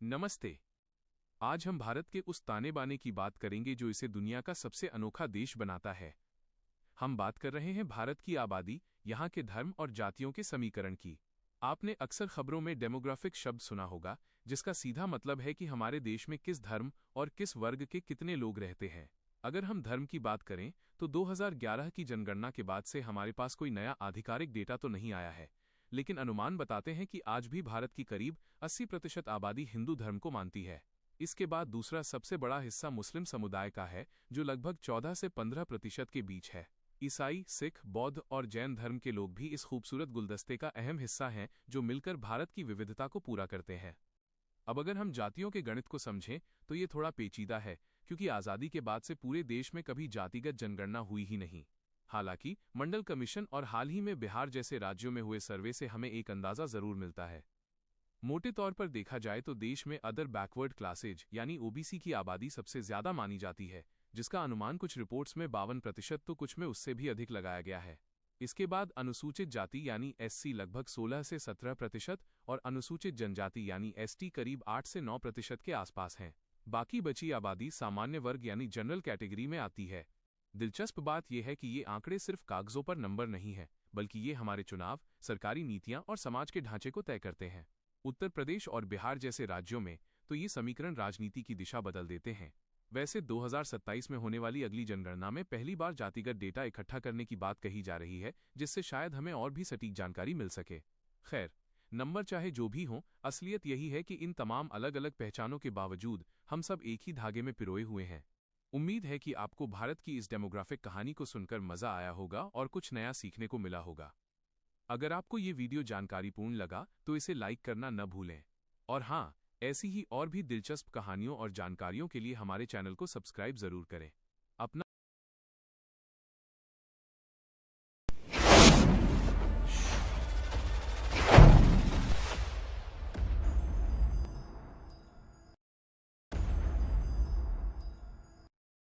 नमस्ते। आज हम भारत के उस ताने बाने की बात करेंगे जो इसे दुनिया का सबसे अनोखा देश बनाता है। हम बात कर रहे हैं भारत की आबादी, यहाँ के धर्म और जातियों के समीकरण की। आपने अक्सर खबरों में डेमोग्राफिक शब्द सुना होगा, जिसका सीधा मतलब है कि हमारे देश में किस धर्म और किस वर्ग के कितने लोग रहते हैं। अगर हम धर्म की बात करें तो 2011 की जनगणना के बाद से हमारे पास कोई नया आधिकारिक डेटा तो नहीं आया है, लेकिन अनुमान बताते हैं कि आज भी भारत की करीब 80% आबादी हिंदू धर्म को मानती है। इसके बाद दूसरा सबसे बड़ा हिस्सा मुस्लिम समुदाय का है, जो लगभग 14 से 15% के बीच है। ईसाई, सिख, बौद्ध और जैन धर्म के लोग भी इस खूबसूरत गुलदस्ते का अहम हिस्सा हैं, जो मिलकर भारत की विविधता को पूरा करते हैं। अब अगर हम जातियों के गणित को समझें तो ये थोड़ा पेचीदा है, क्योंकि आज़ादी के बाद से पूरे देश में कभी जातिगत जनगणना हुई ही नहीं। हालांकि मंडल कमीशन और हाल ही में बिहार जैसे राज्यों में हुए सर्वे से हमें एक अंदाजा जरूर मिलता है। मोटे तौर पर देखा जाए तो देश में अदर बैकवर्ड क्लासेज यानी ओबीसी की आबादी सबसे ज्यादा मानी जाती है, जिसका अनुमान कुछ रिपोर्ट्स में 52% तो कुछ में उससे भी अधिक लगाया गया है। इसके बाद अनुसूचित जाति यानी एससी लगभग 16 से 17% और अनुसूचित जनजाति यानी एसटी करीब 8 से 9% के आसपास हैं। बाकी बची आबादी सामान्य वर्ग यानी जनरल कैटेगरी में आती है। दिलचस्प बात यह है कि ये आंकड़े सिर्फ कागजों पर नंबर नहीं है, बल्कि ये हमारे चुनाव, सरकारी नीतियां और समाज के ढांचे को तय करते हैं। उत्तर प्रदेश और बिहार जैसे राज्यों में तो ये समीकरण राजनीति की दिशा बदल देते हैं। वैसे 2027 में होने वाली अगली जनगणना में पहली बार जातिगत डेटा इकट्ठा करने की बात कही जा रही है, जिससे शायद हमें और भी सटीक जानकारी मिल सके। खैर, नंबर चाहे जो भी हों, असलियत यही है कि इन तमाम अलग अलग पहचानों के बावजूद हम सब एक ही धागे में पिरोए हुए हैं। उम्मीद है कि आपको भारत की इस डेमोग्राफिक कहानी को सुनकर मजा आया होगा और कुछ नया सीखने को मिला होगा। अगर आपको ये वीडियो जानकारीपूर्ण लगा तो इसे लाइक करना न भूलें। और हाँ, ऐसी ही और भी दिलचस्प कहानियों और जानकारियों के लिए हमारे चैनल को सब्सक्राइब जरूर करें।